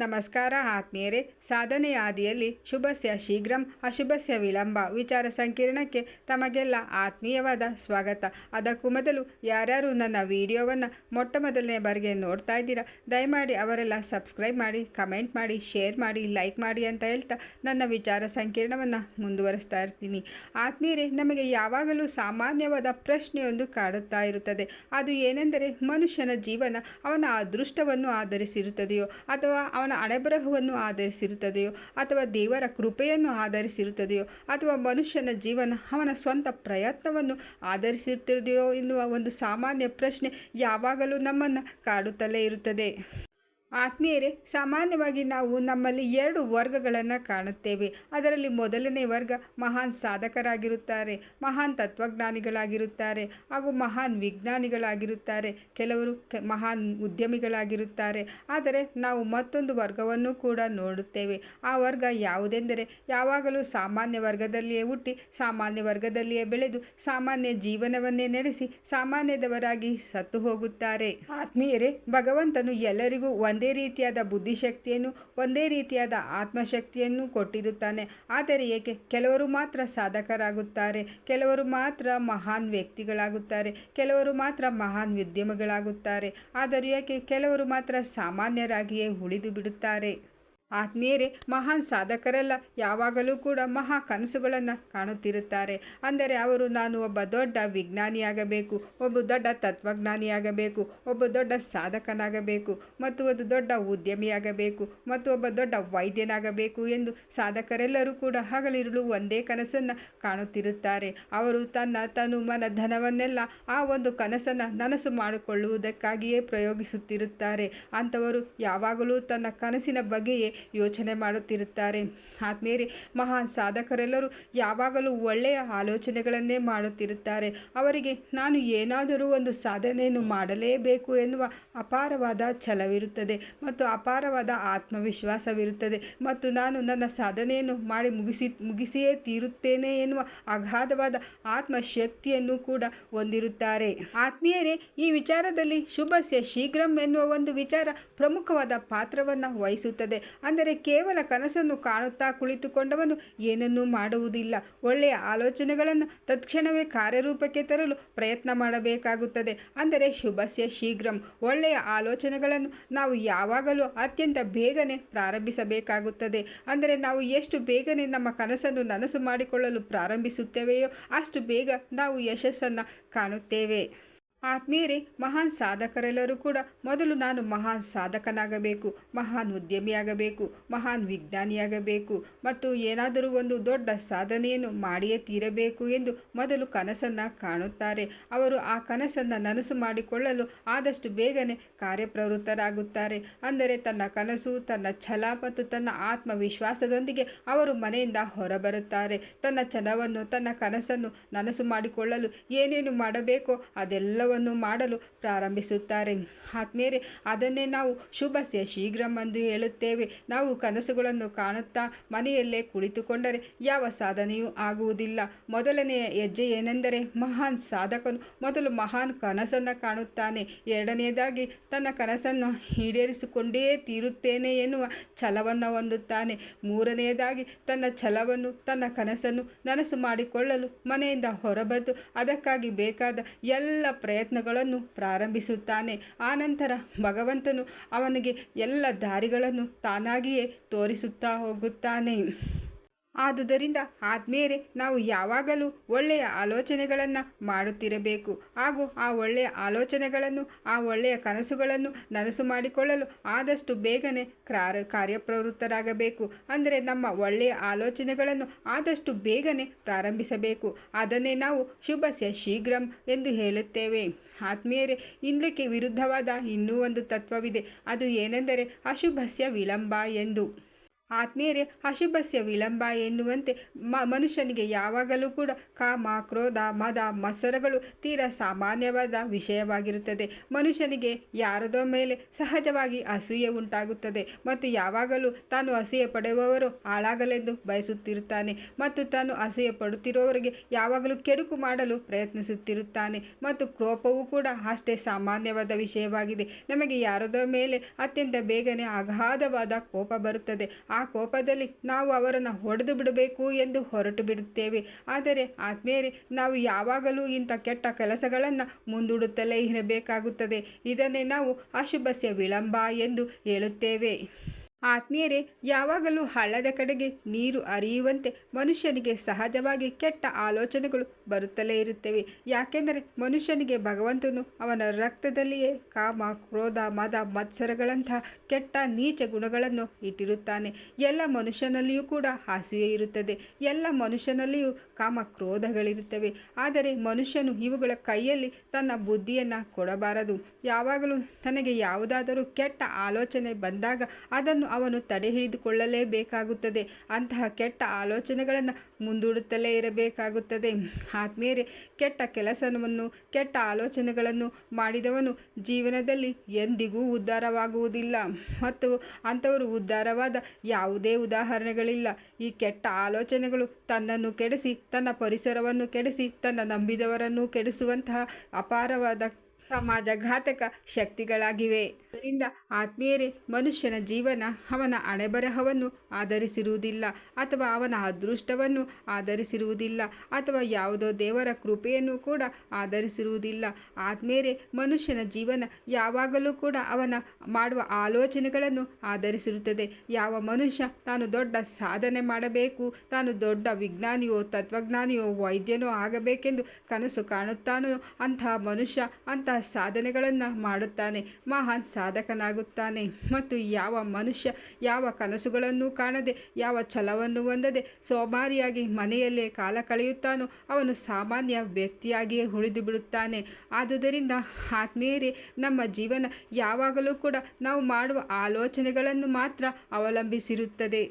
ನಮಸ್ಕಾರ ಆತ್ಮೀಯರೇ. ಸಾಧನೆಯ ಹಾದಿಯಲ್ಲಿ ಶುಭಸ್ಯ ಶೀಘ್ರಂ ಅಶುಭಸ್ಯ ವಿಳಂಬ ವಿಚಾರ ಸಂಕಿರಣಕ್ಕೆ ತಮಗೆಲ್ಲ ಆತ್ಮೀಯವಾದ ಸ್ವಾಗತ. ಅದಕ್ಕೂ ಮೊದಲು ಯಾರ್ಯಾರು ನನ್ನ ವಿಡಿಯೋವನ್ನು ಮೊಟ್ಟ ಮೊದಲನೇ ಬಾರಿಗೆ ನೋಡ್ತಾ ಇದ್ದೀರಾ, ದಯಮಾಡಿ ಅವರೆಲ್ಲ ಸಬ್ಸ್ಕ್ರೈಬ್ ಮಾಡಿ, ಕಮೆಂಟ್ ಮಾಡಿ, ಶೇರ್ ಮಾಡಿ, ಲೈಕ್ ಮಾಡಿ ಅಂತ ಹೇಳ್ತಾ ನನ್ನ ವಿಚಾರ ಸಂಕಿರಣವನ್ನು ಮುಂದುವರಿಸ್ತಾ ಇರ್ತೀನಿ. ಆತ್ಮೀಯರೇ, ನಮಗೆ ಯಾವಾಗಲೂ ಸಾಮಾನ್ಯವಾದ ಪ್ರಶ್ನೆಯೊಂದು ಕಾಡುತ್ತಾ ಇರುತ್ತದೆ. ಅದು ಏನೆಂದರೆ, ಮನುಷ್ಯನ ಜೀವನ ಅವನ ಅದೃಷ್ಟವನ್ನು ಆಧರಿಸಿರುತ್ತದೆಯೋ ಅಥವಾ ಅವನ ಹಣೆಬರಹವನ್ನು ಆಧರಿಸಿರುತ್ತದೆಯೋ ಅಥವಾ ದೇವರ ಕೃಪೆಯನ್ನು ಆಧರಿಸಿರುತ್ತದೆಯೋ ಅಥವಾ ಮನುಷ್ಯನ ಜೀವನ ಅವನ ಸ್ವಂತ ಪ್ರಯತ್ನವನ್ನು ಆಧರಿಸಿರುತ್ತದೆಯೋ ಎನ್ನುವ ಒಂದು ಸಾಮಾನ್ಯ ಪ್ರಶ್ನೆ ಯಾವಾಗಲೂ ನಮ್ಮನ್ನು ಕಾಡುತ್ತಲೇ ಇರುತ್ತದೆ. ಆತ್ಮೀಯರೇ, ಸಾಮಾನ್ಯವಾಗಿ ನಾವು ನಮ್ಮಲ್ಲಿ ಎರಡು ವರ್ಗಗಳನ್ನು ಕಾಣುತ್ತೇವೆ. ಅದರಲ್ಲಿ ಮೊದಲನೇ ವರ್ಗ ಮಹಾನ್ ಸಾಧಕರಾಗಿರುತ್ತಾರೆ, ಮಹಾನ್ ತತ್ವಜ್ಞಾನಿಗಳಾಗಿರುತ್ತಾರೆ ಹಾಗೂ ಮಹಾನ್ ವಿಜ್ಞಾನಿಗಳಾಗಿರುತ್ತಾರೆ. ಕೆಲವರು ಮಹಾನ್ ಉದ್ಯಮಿಗಳಾಗಿರುತ್ತಾರೆ. ಆದರೆ ನಾವು ಮತ್ತೊಂದು ವರ್ಗವನ್ನು ಕೂಡ ನೋಡುತ್ತೇವೆ. ಆ ವರ್ಗ ಯಾವುದೆಂದರೆ, ಯಾವಾಗಲೂ ಸಾಮಾನ್ಯ ವರ್ಗದಲ್ಲಿಯೇ ಹುಟ್ಟಿ ಸಾಮಾನ್ಯ ವರ್ಗದಲ್ಲಿಯೇ ಬೆಳೆದು ಸಾಮಾನ್ಯ ಜೀವನವನ್ನೇ ನಡೆಸಿ ಸಾಮಾನ್ಯದವರಾಗಿ ಸತ್ತು ಹೋಗುತ್ತಾರೆ. ಆತ್ಮೀಯರೇ, ಭಗವಂತನು ಎಲ್ಲರಿಗೂ ಒಂದೇ ರೀತಿಯಾದ ಬುದ್ಧಿಶಕ್ತಿಯನ್ನು, ಒಂದೇ ರೀತಿಯಾದ ಆತ್ಮಶಕ್ತಿಯನ್ನು ಕೊಟ್ಟಿರುತ್ತಾನೆ. ಆದರೆ ಏಕೆ ಕೆಲವರು ಮಾತ್ರ ಸಾಧಕರಾಗುತ್ತಾರೆ, ಕೆಲವರು ಮಾತ್ರ ಮಹಾನ್ ವ್ಯಕ್ತಿಗಳಾಗುತ್ತಾರೆ, ಕೆಲವರು ಮಾತ್ರ ಮಹಾನ್ ಉದ್ಯಮಿಗಳಾಗುತ್ತಾರೆ, ಆದರೂ ಏಕೆ ಕೆಲವರು ಮಾತ್ರ ಸಾಮಾನ್ಯರಾಗಿಯೇ ಉಳಿದು ಬಿಡುತ್ತಾರೆ? ಆತ್ಮೀಯರೇ, ಮಹಾನ್ ಸಾಧಕರೆಲ್ಲ ಯಾವಾಗಲೂ ಕೂಡ ಮಹಾ ಕನಸುಗಳನ್ನು ಕಾಣುತ್ತಿರುತ್ತಾರೆ. ಅಂದರೆ ಅವರು ನಾನು ಒಬ್ಬ ದೊಡ್ಡ ವಿಜ್ಞಾನಿಯಾಗಬೇಕು, ಒಬ್ಬ ದೊಡ್ಡ ತತ್ವಜ್ಞಾನಿಯಾಗಬೇಕು, ಒಬ್ಬ ದೊಡ್ಡ ಸಾಧಕನಾಗಬೇಕು ಮತ್ತು ಒಂದು ದೊಡ್ಡ ಉದ್ಯಮಿಯಾಗಬೇಕು ಮತ್ತು ಒಬ್ಬ ದೊಡ್ಡ ವೈದ್ಯನಾಗಬೇಕು ಎಂದು ಸಾಧಕರೆಲ್ಲರೂ ಕೂಡ ಹಗಲಿರುಳು ಒಂದೇ ಕನಸನ್ನು ಕಾಣುತ್ತಿರುತ್ತಾರೆ. ಅವರು ತನ್ನ ತನು ಮನ ಧನವನ್ನೆಲ್ಲ ಆ ಒಂದು ಕನಸನ್ನು ನನಸು ಮಾಡಿಕೊಳ್ಳುವುದಕ್ಕಾಗಿಯೇ ಪ್ರಯೋಗಿಸುತ್ತಿರುತ್ತಾರೆ. ಅಂಥವರು ಯಾವಾಗಲೂ ತನ್ನ ಕನಸಿನ ಬಗ್ಗೆಯೇ ಯೋಚನೆ ಮಾಡುತ್ತಿರುತ್ತಾರೆ. ಆತ್ಮೀಯರೇ, ಮಹಾನ್ ಸಾಧಕರೆಲ್ಲರೂ ಯಾವಾಗಲೂ ಒಳ್ಳೆಯ ಆಲೋಚನೆಗಳನ್ನೇ ಮಾಡುತ್ತಿರುತ್ತಾರೆ. ಅವರಿಗೆ ನಾನು ಏನಾದರೂ ಒಂದು ಸಾಧನೆಯನ್ನು ಮಾಡಲೇಬೇಕು ಎನ್ನುವ ಅಪಾರವಾದ ಛಲವಿರುತ್ತದೆ ಮತ್ತು ಅಪಾರವಾದ ಆತ್ಮವಿಶ್ವಾಸವಿರುತ್ತದೆ ಮತ್ತು ನಾನು ನನ್ನ ಸಾಧನೆಯನ್ನು ಮಾಡಿ ಮುಗಿಸಿಯೇ ತೀರುತ್ತೇನೆ ಎನ್ನುವ ಅಗಾಧವಾದ ಆತ್ಮಶಕ್ತಿಯನ್ನು ಕೂಡ ಹೊಂದಿರುತ್ತಾರೆ. ಆತ್ಮೀಯರೇ, ಈ ವಿಚಾರದಲ್ಲಿ ಶುಭಸ್ಯ ಶೀಘ್ರಂ ಎನ್ನುವ ಒಂದು ವಿಚಾರ ಪ್ರಮುಖವಾದ ಪಾತ್ರವನ್ನು ವಹಿಸುತ್ತದೆ. ಅಂದರೆ ಕೇವಲ ಕನಸನ್ನು ಕಾಣುತ್ತಾ ಕುಳಿತುಕೊಂಡವನು ಏನನ್ನೂ ಮಾಡುವುದಿಲ್ಲ. ಒಳ್ಳೆಯ ಆಲೋಚನೆಗಳನ್ನು ತತ್ಕ್ಷಣವೇ ಕಾರ್ಯರೂಪಕ್ಕೆ ತರಲು ಪ್ರಯತ್ನ ಮಾಡಬೇಕಾಗುತ್ತದೆ. ಅಂದರೆ ಶುಭಸ್ಯ ಶೀಘ್ರಂ. ಒಳ್ಳೆಯ ಆಲೋಚನೆಗಳನ್ನು ನಾವು ಯಾವಾಗಲೂ ಅತ್ಯಂತ ಬೇಗನೆ ಪ್ರಾರಂಭಿಸಬೇಕಾಗುತ್ತದೆ. ಅಂದರೆ ನಾವು ಎಷ್ಟು ಬೇಗನೆ ನಮ್ಮ ಕನಸನ್ನು ನನಸು ಮಾಡಿಕೊಳ್ಳಲು ಪ್ರಾರಂಭಿಸುತ್ತೇವೆಯೋ ಅಷ್ಟು ಬೇಗ ನಾವು ಯಶಸ್ಸನ್ನು ಕಾಣುತ್ತೇವೆ. ಆತ್ಮೀಯರೇ, ಮಹಾನ್ ಸಾಧಕರೆಲ್ಲರೂ ಕೂಡ ಮೊದಲು ನಾನು ಮಹಾನ್ ಸಾಧಕನಾಗಬೇಕು, ಮಹಾನ್ ಉದ್ಯಮಿಯಾಗಬೇಕು, ಮಹಾನ್ ವಿಜ್ಞಾನಿಯಾಗಬೇಕು ಮತ್ತು ಏನಾದರೂ ಒಂದು ದೊಡ್ಡ ಸಾಧನೆಯನ್ನು ಮಾಡಿಯೇ ತೀರಬೇಕು ಎಂದು ಮೊದಲು ಕನಸನ್ನು ಕಾಣುತ್ತಾರೆ. ಅವರು ಆ ಕನಸನ್ನು ನನಸು ಮಾಡಿಕೊಳ್ಳಲು ಆದಷ್ಟು ಬೇಗನೆ ಕಾರ್ಯಪ್ರವೃತ್ತರಾಗುತ್ತಾರೆ. ಅಂದರೆ ತನ್ನ ಕನಸು, ತನ್ನ ಛಲ ಮತ್ತು ತನ್ನ ಆತ್ಮವಿಶ್ವಾಸದೊಂದಿಗೆ ಅವರು ಮನೆಯಿಂದ ಹೊರಬರುತ್ತಾರೆ. ತನ್ನ ಛಲವನ್ನು, ತನ್ನ ಕನಸನ್ನು ನನಸು ಮಾಡಿಕೊಳ್ಳಲು ಏನೇನು ಮಾಡಬೇಕೋ ಅದೆಲ್ಲವನ್ನು ಮಾಡಲು ಪ್ರಾರಂಭಿಸುತ್ತಾರೆ. ಆತ್ಮೀಯರೇ, ಅದನ್ನೇ ನಾವು ಶುಭಸ್ಯ ಶೀಘ್ರಂ ಎಂದು ಹೇಳುತ್ತೇವೆ. ನಾವು ಕನಸುಗಳನ್ನು ಕಾಣುತ್ತಾ ಮನೆಯಲ್ಲೇ ಕುಳಿತುಕೊಂಡರೆ ಯಾವ ಸಾಧನೆಯೂ ಆಗುವುದಿಲ್ಲ. ಮೊದಲನೆಯ ಹೆಜ್ಜೆ ಏನೆಂದರೆ, ಮಹಾನ್ ಸಾಧಕನು ಮೊದಲು ಮಹಾನ್ ಕನಸನ್ನು ಕಾಣುತ್ತಾನೆ. ಎರಡನೆಯದಾಗಿ ತನ್ನ ಕನಸನ್ನು ಈಡೇರಿಸಿಕೊಂಡೇ ತೀರುತ್ತೇನೆ ಎನ್ನುವ ಛಲವನ್ನು ಹೊಂದುತ್ತಾನೆ. ಮೂರನೆಯದಾಗಿ ತನ್ನ ಛಲವನ್ನು, ತನ್ನ ಕನಸನ್ನು ನನಸು ಮಾಡಿಕೊಳ್ಳಲು ಮನೆಯಿಂದ ಹೊರಬಂದು ಅದಕ್ಕಾಗಿ ಬೇಕಾದ ಎಲ್ಲ ಪ್ರಯತ್ನಗಳನ್ನು ಪ್ರಾರಂಭಿಸುತ್ತಾನೆ. ಆನಂತರ ಭಗವಂತನು ಅವನಿಗೆ ಎಲ್ಲ ದಾರಿಗಳನ್ನು ತಾನಾಗಿಯೇ ತೋರಿಸುತ್ತಾ ಹೋಗುತ್ತಾನೆ. ಆದುದರಿಂದ ಆತ್ಮೀಯರೇ, ನಾವು ಯಾವಾಗಲೂ ಒಳ್ಳೆಯ ಆಲೋಚನೆಗಳನ್ನು ಮಾಡುತ್ತಿರಬೇಕು ಹಾಗೂ ಆ ಒಳ್ಳೆಯ ಆಲೋಚನೆಗಳನ್ನು, ಆ ಒಳ್ಳೆಯ ಕನಸುಗಳನ್ನು ನನಸು ಮಾಡಿಕೊಳ್ಳಲು ಆದಷ್ಟು ಬೇಗನೆ ಕಾರ್ಯಪ್ರವೃತ್ತರಾಗಬೇಕು. ಅಂದರೆ ನಮ್ಮ ಒಳ್ಳೆಯ ಆಲೋಚನೆಗಳನ್ನು ಆದಷ್ಟು ಬೇಗನೆ ಪ್ರಾರಂಭಿಸಬೇಕು. ಅದನ್ನೇ ನಾವು ಶುಭಸ್ಯ ಶೀಘ್ರಂ ಎಂದು ಹೇಳುತ್ತೇವೆ. ಆತ್ಮೀಯರೇ, ಇದಕ್ಕೆ ವಿರುದ್ಧವಾದ ಇನ್ನೂ ಒಂದು ತತ್ವವಿದೆ. ಅದು ಏನೆಂದರೆ ಅಶುಭಸ್ಯ ವಿಳಂಬ ಎಂದು. ಆತ್ಮೀಯರೇ, ಅಶುಭಸ್ಯ ವಿಳಂಬ ಎನ್ನುವಂತೆ ಮನುಷ್ಯನಿಗೆ ಯಾವಾಗಲೂ ಕೂಡ ಕಾಮ, ಕ್ರೋಧ, ಮದ, ಮತ್ಸರಗಳು ತೀರಾ ಸಾಮಾನ್ಯವಾದ ವಿಷಯವಾಗಿರುತ್ತದೆ. ಮನುಷ್ಯನಿಗೆ ಯಾರದೋ ಮೇಲೆ ಸಹಜವಾಗಿ ಅಸೂಯೆ ಉಂಟಾಗುತ್ತದೆ ಮತ್ತು ಯಾವಾಗಲೂ ತಾನು ಅಸೂಯೆ ಪಡೆಯುವವರು ಹಾಳಾಗಲೆಂದು ಬಯಸುತ್ತಿರುತ್ತಾನೆ ಮತ್ತು ತಾನು ಅಸೂಯೆ ಪಡುತ್ತಿರುವವರಿಗೆ ಯಾವಾಗಲೂ ಕೆಡುಕು ಮಾಡಲು ಪ್ರಯತ್ನಿಸುತ್ತಿರುತ್ತಾನೆ. ಮತ್ತು ಕೋಪವೂ ಕೂಡ ಅಷ್ಟೇ ಸಾಮಾನ್ಯವಾದ ವಿಷಯವಾಗಿದೆ. ನಮಗೆ ಯಾರದೋ ಮೇಲೆ ಅತ್ಯಂತ ಬೇಗನೆ ಅಗಾಧವಾದ ಕೋಪ ಬರುತ್ತದೆ. ಆ ಕೋಪದಲ್ಲಿ ನಾವು ಅವರನ್ನು ಹೊಡೆದು ಬಿಡಬೇಕು ಎಂದು ಹೊರಟು ಬಿಡುತ್ತೇವೆ. ಆದರೆ ಆತ್ಮೀಯರೇ, ನಾವು ಯಾವಾಗಲೂ ಇಂಥ ಕೆಟ್ಟ ಕೆಲಸಗಳನ್ನು ಮುಂದೂಡುತ್ತಲೇ ಇರಬೇಕಾಗುತ್ತದೆ. ಇದನ್ನೇ ನಾವು ಅಶುಭಸ್ಯ ವಿಳಂಬ ಎಂದು ಹೇಳುತ್ತೇವೆ. ಆತ್ಮೀಯರೇ, ಯಾವಾಗಲೂ ಹಳ್ಳದ ಕಡೆಗೆ ನೀರು ಹರಿಯುವಂತೆ ಮನುಷ್ಯನಿಗೆ ಸಹಜವಾಗಿ ಕೆಟ್ಟ ಆಲೋಚನೆಗಳು ಬರುತ್ತಲೇ ಇರುತ್ತವೆ. ಯಾಕೆಂದರೆ ಮನುಷ್ಯನಿಗೆ ಭಗವಂತನು ಅವನ ರಕ್ತದಲ್ಲಿಯೇ ಕಾಮ, ಕ್ರೋಧ, ಮದ, ಮತ್ಸರಗಳಂತಹ ಕೆಟ್ಟ ನೀಚ ಗುಣಗಳನ್ನು ಇಟ್ಟಿರುತ್ತಾನೆ. ಎಲ್ಲ ಮನುಷ್ಯನಲ್ಲಿಯೂ ಕೂಡ ಅಸೂಯೆ ಇರುತ್ತದೆ. ಎಲ್ಲ ಮನುಷ್ಯನಲ್ಲಿಯೂ ಕಾಮ, ಕ್ರೋಧಗಳಿರುತ್ತವೆ. ಆದರೆ ಮನುಷ್ಯನು ಇವುಗಳ ಕೈಯಲ್ಲಿ ತನ್ನ ಬುದ್ಧಿಯನ್ನು ಕೊಡಬಾರದು. ಯಾವಾಗಲೂ ತನಗೆ ಯಾವುದಾದರೂ ಕೆಟ್ಟ ಆಲೋಚನೆ ಬಂದಾಗ ಅದನ್ನು ಅವನು ತಡೆ ಹಿಡಿದುಕೊಳ್ಳಲೇಬೇಕಾಗುತ್ತದೆ. ಅಂತಹ ಕೆಟ್ಟ ಆಲೋಚನೆಗಳನ್ನು ಮುಂದೂಡುತ್ತಲೇ ಇರಬೇಕಾಗುತ್ತದೆ. ಆತ್ಮೀಯರೇ, ಕೆಟ್ಟ ಕೆಲಸವನ್ನು, ಕೆಟ್ಟ ಆಲೋಚನೆಗಳನ್ನು ಮಾಡಿದವನು ಜೀವನದಲ್ಲಿ ಎಂದಿಗೂ ಉದ್ಧಾರವಾಗುವುದಿಲ್ಲ ಮತ್ತು ಅಂಥವರು ಉದ್ಧಾರವಾದ ಯಾವುದೇ ಉದಾಹರಣೆಗಳಿಲ್ಲ. ಈ ಕೆಟ್ಟ ಆಲೋಚನೆಗಳು ತನ್ನನ್ನು ಕೆಡಿಸಿ, ತನ್ನ ಪರಿಸರವನ್ನು ಕೆಡಿಸಿ, ತನ್ನ ನಂಬಿದವರನ್ನು ಕೆಡಿಸುವಂತಹ ಅಪಾರವಾದ ಸಮಾಜಘಾತಕ ಶಕ್ತಿಗಳಾಗಿವೆ. ಅದರಿಂದ ಆತ್ಮೀಯರೇ, ಮನುಷ್ಯನ ಜೀವನ ಅವನ ಹಣೆಬರಹವನ್ನು ಆಧರಿಸಿರುವುದಿಲ್ಲ ಅಥವಾ ಅವನ ಅದೃಷ್ಟವನ್ನು ಆಧರಿಸಿರುವುದಿಲ್ಲ ಅಥವಾ ಯಾವುದೋ ದೇವರ ಕೃಪೆಯನ್ನು ಕೂಡ ಆಧರಿಸಿರುವುದಿಲ್ಲ. ಆತ್ಮೀಯರೇ, ಮನುಷ್ಯನ ಜೀವನ ಯಾವಾಗಲೂ ಕೂಡ ಅವನ ಮಾಡುವ ಆಲೋಚನೆಗಳನ್ನು ಆಧರಿಸಿರುತ್ತದೆ. ಯಾವ ಮನುಷ್ಯ ತಾನು ದೊಡ್ಡ ಸಾಧನೆ ಮಾಡಬೇಕು, ತಾನು ದೊಡ್ಡ ವಿಜ್ಞಾನಿಯೋ, ತತ್ವಜ್ಞಾನಿಯೋ, ವೈದ್ಯನೋ ಆಗಬೇಕೆಂದು ಕನಸು ಕಾಣುತ್ತಾನೋ ಅಂತಹ ಮನುಷ್ಯ ಅಂತಹ ಸಾಧನೆಗಳನ್ನು ಮಾಡುತ್ತಾನೆ, ಮಹಾನ್ ಸಾಧಕನಾಗುತ್ತಾನೆ. ಮತ್ತು ಯಾವ ಮನುಷ್ಯ ಯಾವ ಕನಸುಗಳನ್ನು ಕಾಣದೆ, ಯಾವ ಛಲವನ್ನು ಹೊಂದದೆ ಸೋಮಾರಿಯಾಗಿ ಮನೆಯಲ್ಲೇ ಕಾಲ ಕಳೆಯುತ್ತಾನೋ ಅವನು ಸಾಮಾನ್ಯ ವ್ಯಕ್ತಿಯಾಗಿಯೇ ಉಳಿದು ಬಿಡುತ್ತಾನೆ. ಆದುದರಿಂದ ಆತ್ಮೀಯರೇ, ನಮ್ಮ ಜೀವನ ಯಾವಾಗಲೂ ಕೂಡ ನಾವು ಮಾಡುವ ಆಲೋಚನೆಗಳನ್ನು ಮಾತ್ರ ಅವಲಂಬಿಸಿರುತ್ತದೆ.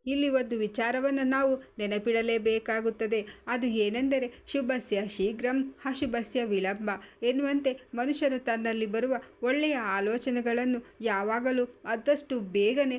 ಇಲ್ಲಿ ಒಂದು ವಿಚಾರವನ್ನು ನಾವು ನೆನಪಿಡಲೇಬೇಕಾಗುತ್ತದೆ. ಅದು ಏನೆಂದರೆ, ಶುಭಸ್ಯ ಶೀಘ್ರಂ ಅಶುಭಸ್ಯ ವಿಳಂಬ ಎನ್ನುವಂತೆ ಮನುಷ್ಯನು ತನ್ನಲ್ಲಿ ಬರುವ ಒಳ್ಳೆಯ ಆಲೋಚನೆಗಳನ್ನು ಯಾವಾಗಲೂ ಆದಷ್ಟು ಬೇಗನೆ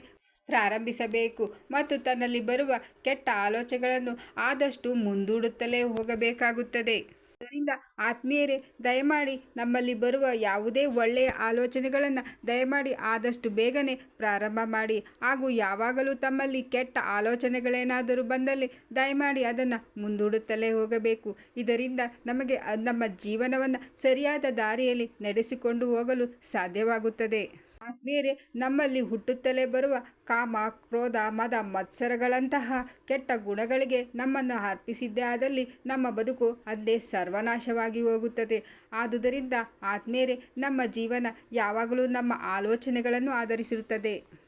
ಪ್ರಾರಂಭಿಸಬೇಕು ಮತ್ತು ತನ್ನಲ್ಲಿ ಬರುವ ಕೆಟ್ಟ ಆಲೋಚನೆಗಳನ್ನು ಆದಷ್ಟು ಮುಂದೂಡುತ್ತಲೇ ಹೋಗಬೇಕಾಗುತ್ತದೆ. ಆದ್ದರಿಂದ ಆತ್ಮೀಯರೇ, ದಯಮಾಡಿ ನಮ್ಮಲ್ಲಿ ಬರುವ ಯಾವುದೇ ಒಳ್ಳೆಯ ಆಲೋಚನೆಗಳನ್ನು ದಯಮಾಡಿ ಆದಷ್ಟು ಬೇಗನೆ ಪ್ರಾರಂಭ ಮಾಡಿ. ಹಾಗೂ ಯಾವಾಗಲೂ ತಮ್ಮಲ್ಲಿ ಕೆಟ್ಟ ಆಲೋಚನೆಗಳೇನಾದರೂ ಬಂದಲ್ಲಿ ದಯಮಾಡಿ ಅದನ್ನು ಮುಂದೂಡುತ್ತಲೇ ಹೋಗಬೇಕು. ಇದರಿಂದ ನಮಗೆ ನಮ್ಮ ಜೀವನವನ್ನು ಸರಿಯಾದ ದಾರಿಯಲ್ಲಿ ನಡೆಸಿಕೊಂಡು ಹೋಗಲು ಸಾಧ್ಯವಾಗುತ್ತದೆ. ಆತ್ಮೀಯರೇ, ನಮ್ಮಲ್ಲಿ ಹುಟ್ಟುತ್ತಲೇ ಬರುವ ಕಾಮ, ಕ್ರೋಧ, ಮದ, ಮತ್ಸರಗಳಂತಹ ಕೆಟ್ಟ ಗುಣಗಳಿಗೆ ನಮ್ಮನ್ನು ಅರ್ಪಿಸಿದ್ದೇ ಆದಲ್ಲಿ ನಮ್ಮ ಬದುಕು ಅಂದೇ ಸರ್ವನಾಶವಾಗಿ ಹೋಗುತ್ತದೆ. ಆದುದರಿಂದ ಆತ್ಮೀಯರೇ, ನಮ್ಮ ಜೀವನ ಯಾವಾಗಲೂ ನಮ್ಮ ಆಲೋಚನೆಗಳನ್ನು ಆಧರಿಸಿರುತ್ತದೆ.